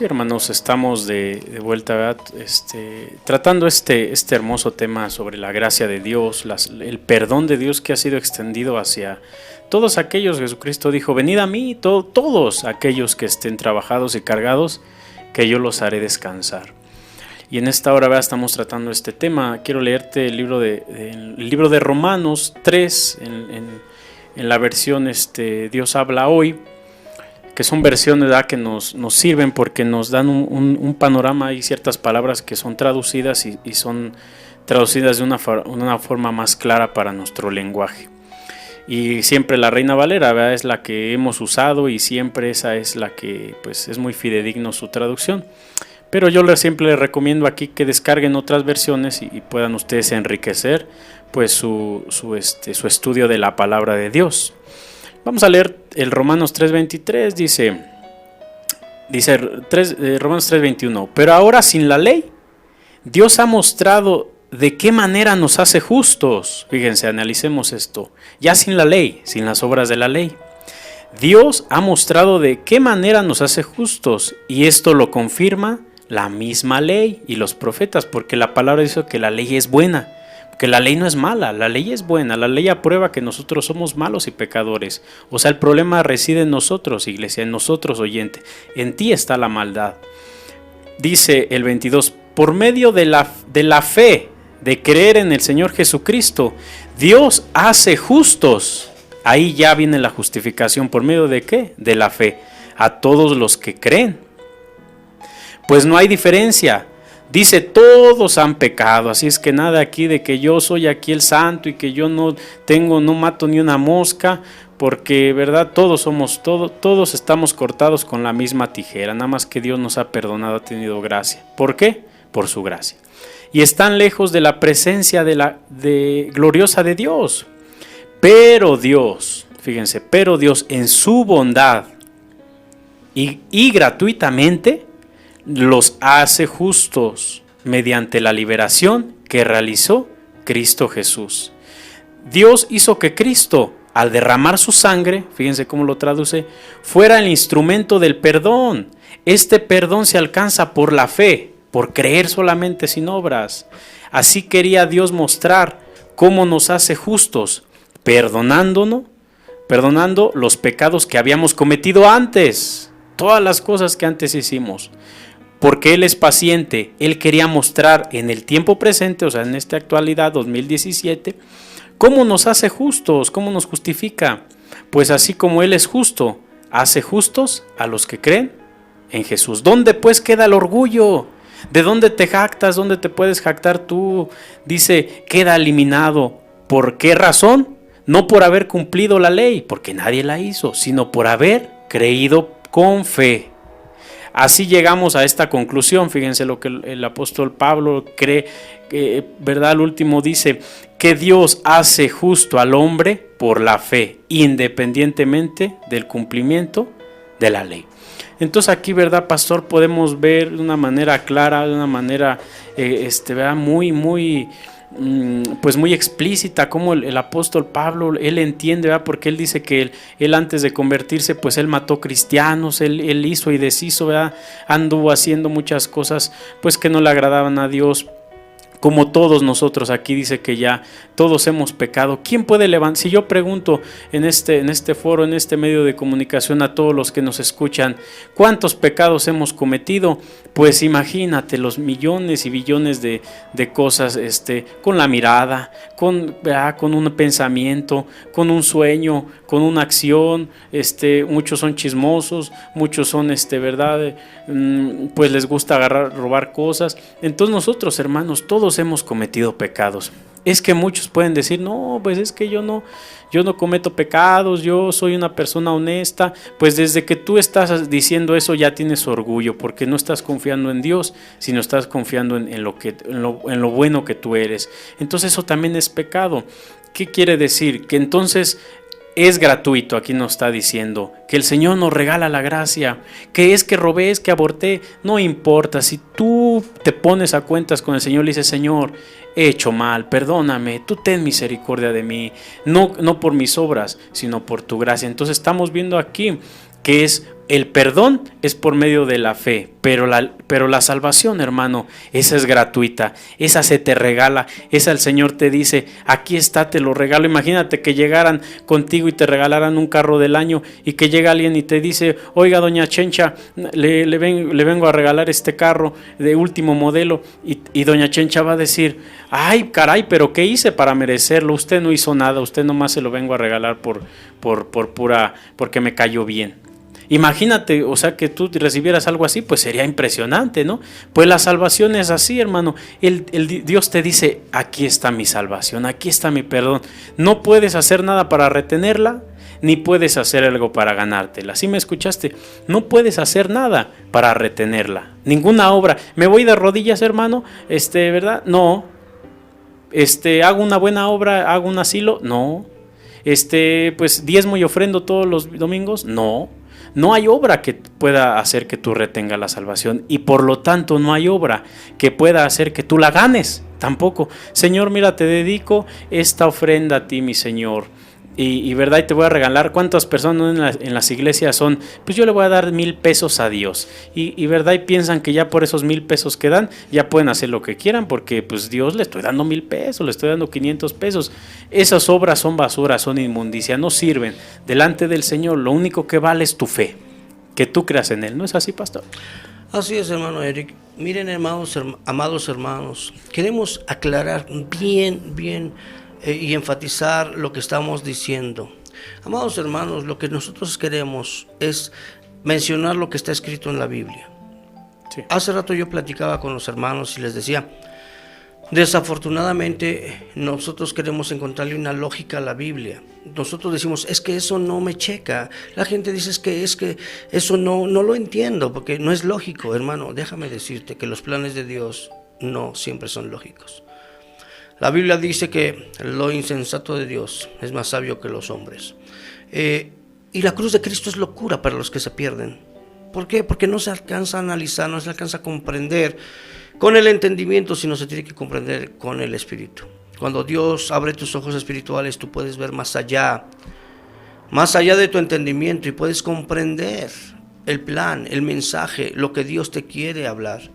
Sí, hermanos, estamos de vuelta, ¿verdad? Tratando este hermoso tema sobre la gracia de Dios, el perdón de Dios que ha sido extendido hacia todos aquellos. Jesucristo dijo: venid a mí, todos aquellos que estén trabajados y cargados, que yo los haré descansar. Y en esta hora, ¿verdad?, estamos tratando este tema. Quiero leerte el libro de Romanos 3, en la versión Dios habla hoy, que son versiones, ¿verdad?, que nos sirven porque nos dan un panorama. Hay ciertas palabras que son traducidas y son traducidas de una forma más clara para nuestro lenguaje. Y siempre la Reina Valera, ¿verdad?, es la que hemos usado, y siempre esa es la que pues es muy fidedigno su traducción. Pero yo siempre les recomiendo aquí que descarguen otras versiones y puedan ustedes enriquecer pues su estudio de la palabra de Dios. Vamos a leer el Romanos 3:23, dice Romanos 3:21. Pero ahora sin la ley, Dios ha mostrado de qué manera nos hace justos. Fíjense, analicemos esto. Ya sin la ley, sin las obras de la ley, Dios ha mostrado de qué manera nos hace justos, y esto lo confirma la misma ley y los profetas, porque la palabra dice que la ley es buena, que la ley no es mala, la ley es buena. La ley aprueba que nosotros somos malos y pecadores. O sea, el problema reside en nosotros, iglesia, en nosotros, oyente. En ti está la maldad. Dice el 22, por medio de la fe, de creer en el Señor Jesucristo, Dios hace justos. Ahí ya viene la justificación. ¿Por medio de qué? De la fe. A todos los que creen. Pues no hay diferencia. Dice, todos han pecado, así es que nada aquí de que yo soy aquí el santo y que yo no mato ni una mosca, porque verdad, todos estamos cortados con la misma tijera, nada más que Dios nos ha perdonado, ha tenido gracia. ¿Por qué? Por su gracia. Y están lejos de la presencia gloriosa de Dios. Pero Dios, fíjense, en su bondad y gratuitamente los hace justos mediante la liberación que realizó Cristo Jesús. Dios hizo que Cristo, al derramar su sangre, fíjense cómo lo traduce, fuera el instrumento del perdón. Este perdón se alcanza por la fe, por creer solamente, sin obras. Así quería Dios mostrar cómo nos hace justos, perdonando los pecados que habíamos cometido antes, todas las cosas que antes hicimos. Porque Él es paciente, Él quería mostrar en el tiempo presente, o sea, en esta actualidad 2017, cómo nos hace justos, cómo nos justifica. Pues así como Él es justo, hace justos a los que creen en Jesús. ¿Dónde pues queda el orgullo? ¿De dónde te jactas? ¿Dónde te puedes jactar tú? Dice, queda eliminado. ¿Por qué razón? No por haber cumplido la ley, porque nadie la hizo, sino por haber creído con fe. Así llegamos a esta conclusión. Fíjense lo que el apóstol Pablo cree, ¿verdad? Al último dice que Dios hace justo al hombre por la fe, independientemente del cumplimiento de la ley. Entonces aquí, ¿verdad, pastor? Podemos ver de una manera clara, de una manera ¿verdad? muy explícita cómo el apóstol Pablo, él entiende, ¿verdad? Porque él dice que él antes de convertirse, pues él mató cristianos, él hizo y deshizo, ¿verdad? Anduvo haciendo muchas cosas pues que no le agradaban a Dios. Como todos nosotros, aquí dice que ya todos hemos pecado. ¿Quién puede levantar? Si yo pregunto en este foro, en este medio de comunicación, a todos los que nos escuchan, ¿cuántos pecados hemos cometido? Pues imagínate los millones y billones de cosas, con la mirada, con un pensamiento, con un sueño, con una acción. Muchos son chismosos, muchos son, ¿verdad? Pues les gusta robar cosas. Entonces nosotros, hermanos, todos hemos cometido pecados. Es que muchos pueden decir, no, pues es que yo no cometo pecados, yo soy una persona honesta. Pues desde que tú estás diciendo eso ya tienes orgullo, porque no estás confiando en Dios, sino estás confiando en lo bueno que tú eres. Entonces eso también es pecado. ¿Qué quiere decir? Que entonces es gratuito. Aquí nos está diciendo que el Señor nos regala la gracia, que es que robé, es que aborté, no importa. Si tú te pones a cuentas con el Señor, le dices, Señor, he hecho mal, perdóname, tú ten misericordia de mí, no por mis obras, sino por tu gracia. Entonces estamos viendo aquí que es el perdón es por medio de la fe, pero la salvación, hermano, esa es gratuita, esa se te regala, esa el Señor te dice, aquí está, te lo regalo. Imagínate que llegaran contigo y te regalaran un carro del año y que llega alguien y te dice, oiga, doña Chencha, le vengo a regalar este carro de último modelo, y doña Chencha va a decir, ay, caray, pero ¿qué hice para merecerlo? Usted no hizo nada, usted nomás se lo vengo a regalar porque me cayó bien. Imagínate, o sea, que tú recibieras algo así, pues sería impresionante, ¿no? Pues la salvación es así, hermano. Dios te dice, aquí está mi salvación, aquí está mi perdón. No puedes hacer nada para retenerla, ni puedes hacer algo para ganártela. ¿Sí me escuchaste? No puedes hacer nada para retenerla. Ninguna obra. ¿Me voy de rodillas, hermano? ¿Verdad? No. ¿Hago una buena obra? ¿Hago un asilo? No. Pues diezmo y ofrendo todos los domingos? No. No hay obra que pueda hacer que tú retengas la salvación, y por lo tanto no hay obra que pueda hacer que tú la ganes tampoco. Señor, mira, te dedico esta ofrenda a ti, mi Señor, y verdad, y te voy a regalar. ¿Cuántas personas en las iglesias son? Pues yo le voy a dar 1,000 pesos a Dios, y verdad, y piensan que ya por esos 1,000 pesos que dan ya pueden hacer lo que quieran, porque pues Dios le estoy dando 1,000 pesos, le estoy dando 500 pesos. Esas obras son basura, son inmundicia, no sirven delante del Señor. Lo único que vale es tu fe, que tú creas en Él. ¿No es así, pastor? Así es, hermano Eric. Miren, amados hermanos, queremos aclarar bien y enfatizar lo que estamos diciendo. Amados hermanos, lo que nosotros queremos es mencionar lo que está escrito en la Biblia. Sí. Hace rato yo platicaba con los hermanos y les decía, desafortunadamente nosotros queremos encontrarle una lógica a la Biblia. Nosotros decimos, es que eso no me checa. La gente dice, es que eso no lo entiendo, porque no es lógico. Hermano, déjame decirte que los planes de Dios no siempre son lógicos. La Biblia dice que lo insensato de Dios es más sabio que los hombres. Y la cruz de Cristo es locura para los que se pierden. ¿Por qué? Porque no se alcanza a analizar, no se alcanza a comprender con el entendimiento, sino se tiene que comprender con el Espíritu. Cuando Dios abre tus ojos espirituales, tú puedes ver más allá de tu entendimiento, y puedes comprender el plan, el mensaje, lo que Dios te quiere hablar.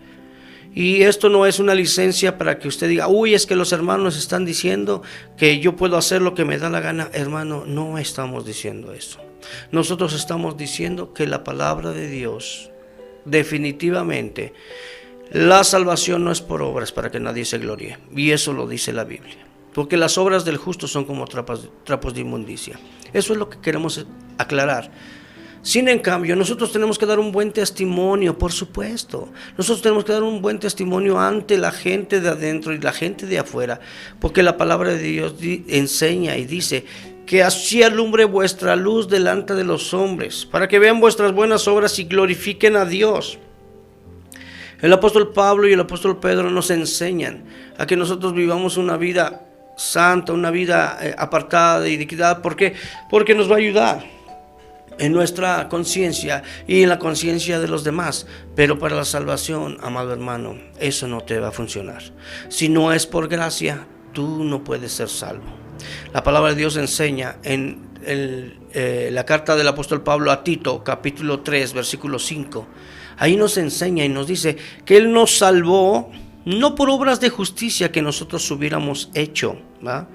Y esto no es una licencia para que usted diga, uy, es que los hermanos están diciendo que yo puedo hacer lo que me da la gana. Hermano, no estamos diciendo eso. Nosotros estamos diciendo que la palabra de Dios, definitivamente, la salvación no es por obras para que nadie se gloríe. Y eso lo dice la Biblia. Porque las obras del justo son como trapos de inmundicia. Eso es lo que queremos aclarar. Sin en cambio, nosotros tenemos que dar un buen testimonio, por supuesto. Nosotros tenemos que dar un buen testimonio ante la gente de adentro y la gente de afuera, porque la palabra de Dios enseña y dice que así alumbre vuestra luz delante de los hombres, para que vean vuestras buenas obras y glorifiquen a Dios. El apóstol Pablo y el apóstol Pedro nos enseñan a que nosotros vivamos una vida santa, una vida apartada de iniquidad. ¿Por qué? Porque nos va a ayudar en nuestra conciencia y en la conciencia de los demás. Pero para la salvación, amado hermano, eso no te va a funcionar. Si no es por gracia, tú no puedes ser salvo. La palabra de Dios enseña en la carta del apóstol Pablo a Tito, capítulo 3, versículo 5. Ahí nos enseña y nos dice que Él nos salvó no por obras de justicia que nosotros hubiéramos hecho, ¿va?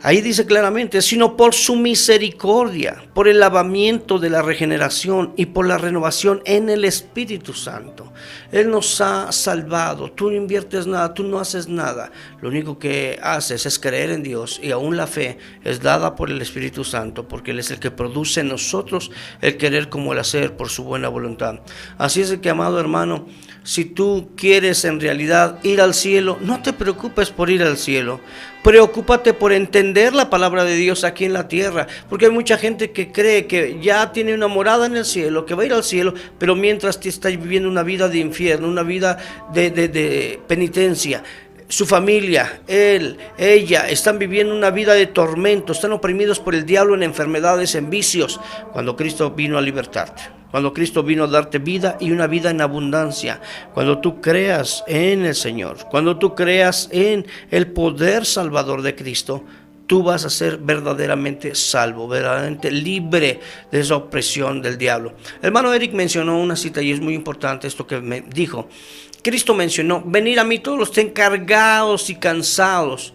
Ahí dice claramente, sino por su misericordia, por el lavamiento de la regeneración y por la renovación en el Espíritu Santo. Él nos ha salvado. Tú no inviertes nada, tú no haces nada. Lo único que haces es creer en Dios, y aún la fe es dada por el Espíritu Santo, porque Él es el que produce en nosotros el querer como el hacer por su buena voluntad. Así es que, amado hermano, si tú quieres en realidad ir al cielo, no te preocupes por ir al cielo. Preocúpate por entender la palabra de Dios aquí en la tierra, porque hay mucha gente que cree que ya tiene una morada en el cielo, que va a ir al cielo, pero mientras te está viviendo una vida de infierno, una vida de penitencia. Su familia, él, ella, están viviendo una vida de tormento, están oprimidos por el diablo en enfermedades, en vicios, cuando Cristo vino a libertarte. Cuando Cristo vino a darte vida, y una vida en abundancia. Cuando tú creas en el Señor, cuando tú creas en el poder salvador de Cristo, tú vas a ser verdaderamente salvo, verdaderamente libre de esa opresión del diablo. El hermano Eric mencionó una cita y es muy importante esto que me dijo. Cristo mencionó: venid a mí todos los que estén cargados y cansados,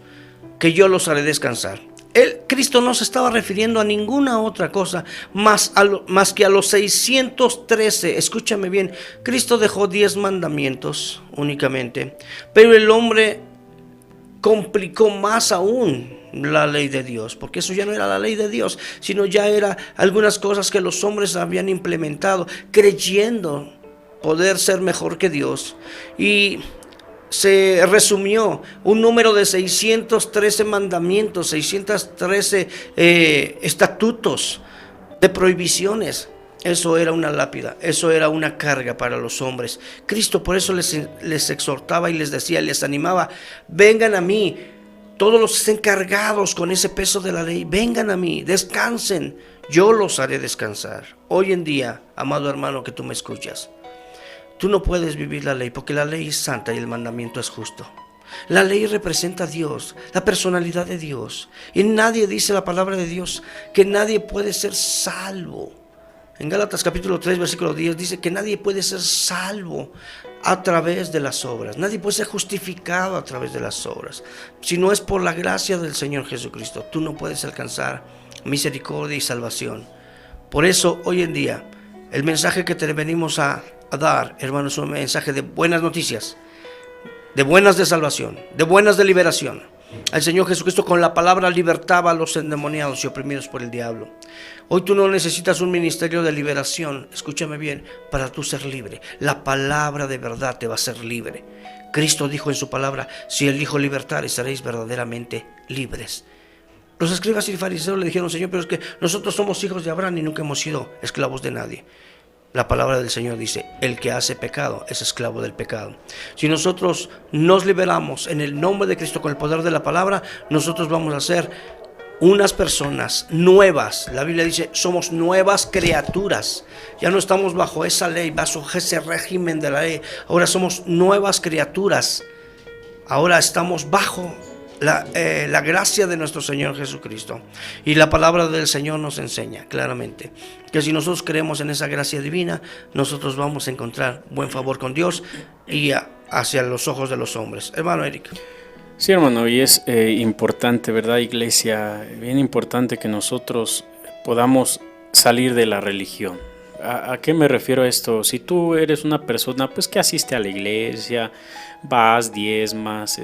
que yo los haré descansar. Cristo no se estaba refiriendo a ninguna otra cosa más que a los 613. Escúchame bien, Cristo dejó 10 mandamientos únicamente, pero el hombre complicó más aún la ley de Dios, porque eso ya no era la ley de Dios, sino ya era algunas cosas que los hombres habían implementado, creyendo poder ser mejor que Dios, y se resumió un número de 613 mandamientos, 613 estatutos de prohibiciones. Eso era una lápida, eso era una carga para los hombres. Cristo por eso les exhortaba y les decía, les animaba: vengan a mí, todos los que estén cargados con ese peso de la ley, vengan a mí, descansen, yo los haré descansar. Hoy en día, amado hermano que tú me escuchas, tú no puedes vivir la ley, porque la ley es santa y el mandamiento es justo. La ley representa a Dios, la personalidad de Dios. Y nadie, dice la palabra de Dios, que nadie puede ser salvo. En Gálatas capítulo 3, versículo 10 dice que nadie puede ser salvo a través de las obras. Nadie puede ser justificado a través de las obras. Si no es por la gracia del Señor Jesucristo, tú no puedes alcanzar misericordia y salvación. Por eso, hoy en día, el mensaje que te venimos a dar, hermanos, es un mensaje de buenas noticias, de buenas de salvación, de buenas de liberación. El Señor Jesucristo con la palabra libertaba a los endemoniados y oprimidos por el diablo. Hoy tú no necesitas un ministerio de liberación, escúchame bien, para tú ser libre. La palabra de verdad te va a hacer libre. Cristo dijo en su palabra: si el Hijo libertare, seréis verdaderamente libres. Los escribas y fariseos le dijeron: Señor, pero es que nosotros somos hijos de Abraham y nunca hemos sido esclavos de nadie. La palabra del Señor dice: el que hace pecado es esclavo del pecado. Si nosotros nos liberamos en el nombre de Cristo con el poder de la palabra, nosotros vamos a ser unas personas nuevas. La Biblia dice: somos nuevas criaturas. Ya no estamos bajo esa ley, bajo ese régimen de la ley. Ahora somos nuevas criaturas. Ahora estamos bajo la gracia de nuestro Señor Jesucristo. Y la palabra del Señor nos enseña claramente que si nosotros creemos en esa gracia divina, nosotros vamos a encontrar buen favor con Dios y hacia los ojos de los hombres. Hermano Eric. Sí, hermano, y es importante, ¿verdad, iglesia? Bien importante que nosotros podamos salir de la religión. ¿A qué me refiero a esto? Si tú eres una persona pues que asiste a la iglesia, vas, diezmas,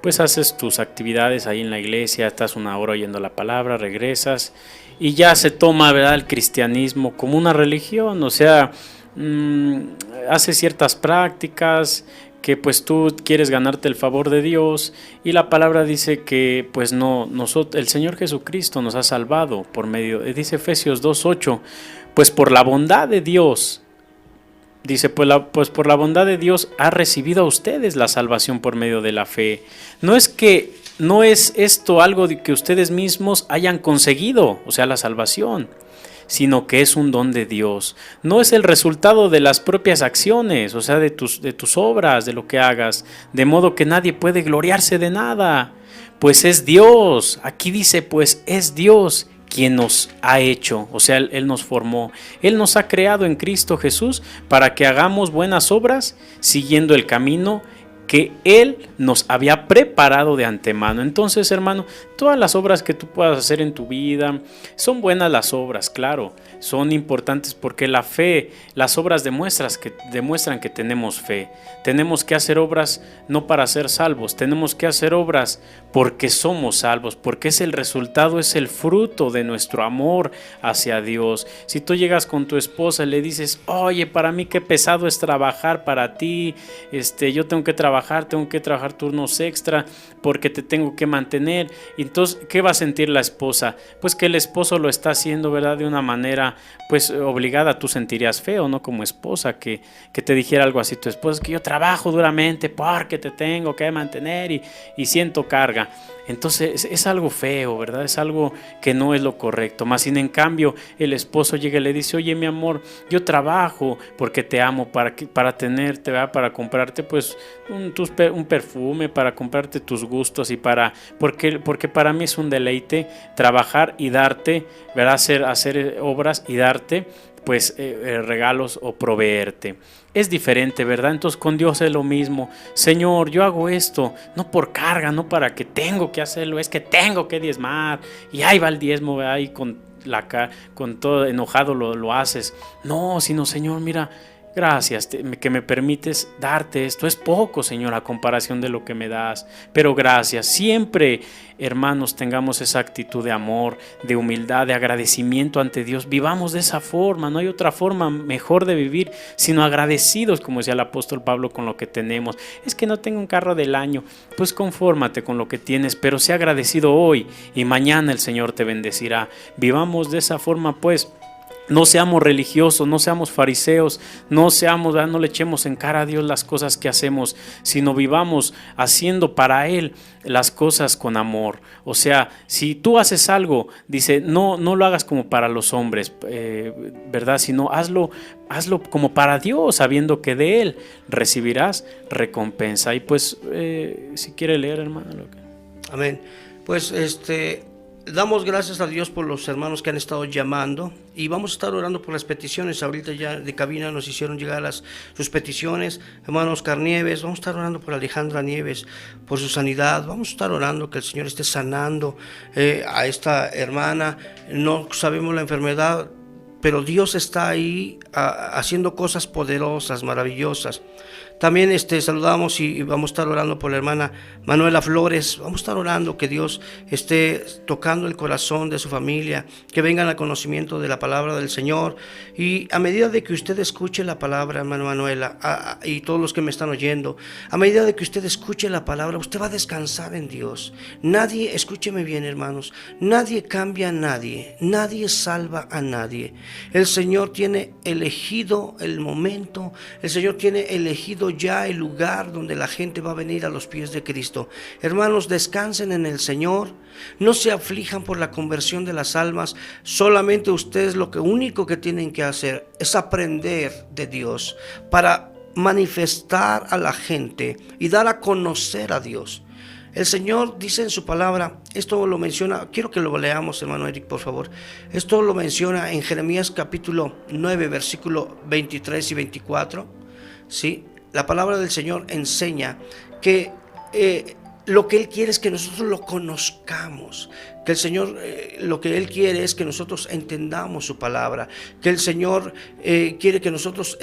pues haces tus actividades ahí en la iglesia, estás una hora oyendo la palabra, regresas y ya se toma, ¿verdad?, el cristianismo como una religión. O sea, haces ciertas prácticas que pues tú quieres ganarte el favor de Dios, y la palabra dice que pues no, el Señor Jesucristo nos ha salvado por medio, dice Efesios 2:8, pues por la bondad de Dios. Dice, pues por la bondad de Dios ha recibido a ustedes la salvación por medio de la fe. No es esto algo de que ustedes mismos hayan conseguido, o sea, la salvación, sino que es un don de Dios. No es el resultado de las propias acciones, o sea, de tus obras, de lo que hagas, de modo que nadie puede gloriarse de nada, pues es Dios. Aquí dice, pues es Dios quien nos ha hecho, o sea, Él nos formó, Él nos ha creado en Cristo Jesús para que hagamos buenas obras siguiendo el camino que Él nos había preparado de antemano. Entonces, hermano, todas las obras que tú puedas hacer en tu vida, son buenas las obras, claro, son importantes porque la fe, las obras demuestran que tenemos fe. Tenemos que hacer obras no para ser salvos, tenemos que hacer obras porque somos salvos, porque es el resultado, es el fruto de nuestro amor hacia Dios. Si tú llegas con tu esposa y le dices, oye, para mí qué pesado es trabajar para ti, yo tengo que trabajar turnos extra porque te tengo que mantener. Entonces, ¿qué va a sentir la esposa? Pues que el esposo lo está haciendo, ¿verdad?, de una manera pues obligada. Tú sentirías feo, ¿no?, como esposa, que te dijera algo así tu esposa, que yo trabajo duramente porque te tengo que mantener y siento carga. Entonces es algo feo, ¿verdad? Es algo que no es lo correcto. Más sin en cambio el esposo llega y le dice, oye, mi amor, yo trabajo porque te amo, para tenerte, ¿verdad?, para comprarte pues un perfume, para comprarte tus gustos, y porque para para mí es un deleite trabajar y darte, ¿verdad? Hacer obras y darte pues regalos o proveerte. Es diferente, ¿verdad? Entonces con Dios es lo mismo. Señor, yo hago esto, no por carga, no para que tengo que hacerlo, es que tengo que diezmar. Y ahí va el diezmo, ¿verdad? Y con todo enojado lo haces. No, sino Señor, mira, gracias que me permites darte esto. Es poco, Señor, a comparación de lo que me das, pero gracias. Siempre, hermanos, tengamos esa actitud de amor, de humildad, de agradecimiento ante Dios. Vivamos de esa forma. No hay otra forma mejor de vivir, sino agradecidos, como decía el apóstol Pablo, con lo que tenemos. Es que no tengo un carro del año. Pues confórmate con lo que tienes, pero sea agradecido hoy y mañana el Señor te bendecirá. Vivamos de esa forma, pues. No seamos religiosos, no seamos fariseos, no le echemos en cara a Dios las cosas que hacemos, sino vivamos haciendo para Él las cosas con amor. O sea, si tú haces algo, dice, no lo hagas como para los hombres, ¿verdad? Sino hazlo como para Dios, sabiendo que de Él recibirás recompensa. Y pues, si quiere leer, hermano. Amén. Pues damos gracias a Dios por los hermanos que han estado llamando y vamos a estar orando por las peticiones. Ahorita ya de cabina nos hicieron llegar sus peticiones. Hermano Oscar Nieves, vamos a estar orando por Alejandra Nieves, por su sanidad. Vamos a estar orando que el Señor esté sanando a esta hermana. No sabemos la enfermedad, pero Dios está ahí haciendo cosas poderosas, maravillosas. También saludamos y vamos a estar orando por la hermana Manuela Flores. Vamos a estar orando que Dios esté tocando el corazón de su familia, que vengan al conocimiento de la palabra del Señor. Y a medida de que usted escuche la palabra, hermana Manuela, y todos los que me están oyendo, a medida de que usted escuche la palabra, usted va a descansar en Dios. Nadie, escúcheme bien, hermanos, nadie cambia a nadie, nadie salva a nadie. El Señor tiene elegido el momento, el Señor tiene elegido ya el lugar donde la gente va a venir a los pies de Cristo. Hermanos, descansen en el Señor, no se aflijan por la conversión de las almas. Solamente ustedes lo único que tienen que hacer es aprender de Dios para manifestar a la gente y dar a conocer a Dios. El Señor dice en su palabra, esto lo menciona, quiero que lo leamos, hermano Eric, por favor. Esto lo menciona en Jeremías capítulo 9, versículo 23 y 24, ¿sí? La palabra del Señor enseña que lo que Él quiere es que nosotros lo conozcamos, que el Señor lo que Él quiere es que nosotros entendamos su palabra, que el Señor quiere que nosotros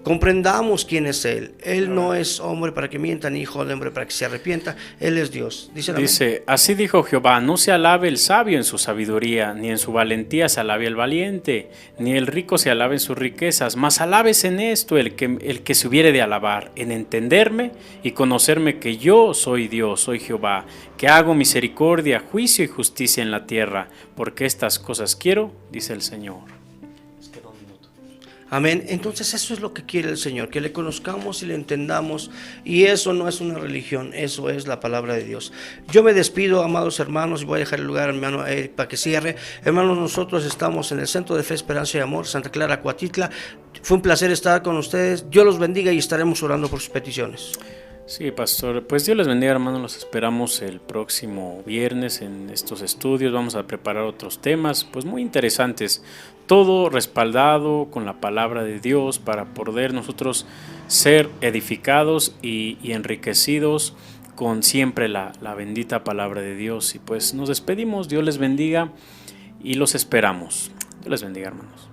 comprendamos quién es Él. Él no es hombre para que mienta, ni hijo de hombre para que se arrepienta. Él es Dios. Dice, así dijo Jehová, no se alabe el sabio en su sabiduría, ni en su valentía se alabe el valiente, ni el rico se alabe en sus riquezas, mas alabes en esto el que se hubiere de alabar, en entenderme y conocerme que yo soy Dios, soy Jehová, que hago misericordia, juicio y justicia en la tierra, porque estas cosas quiero, dice el Señor. Amén. Entonces eso es lo que quiere el Señor, que le conozcamos y le entendamos, y eso no es una religión, eso es la palabra de Dios. Yo me despido, amados hermanos, y voy a dejar el lugar a mi hermano Eric para que cierre. Hermanos, nosotros estamos en el Centro de Fe, Esperanza y Amor, Santa Clara, Coatitla. Fue un placer estar con ustedes. Dios los bendiga y estaremos orando por sus peticiones. Sí, pastor, pues Dios les bendiga, hermanos, los esperamos el próximo viernes en estos estudios. Vamos a preparar otros temas, pues muy interesantes, todo respaldado con la palabra de Dios para poder nosotros ser edificados y enriquecidos con siempre la bendita palabra de Dios. Y pues nos despedimos, Dios les bendiga y los esperamos. Dios les bendiga, hermanos.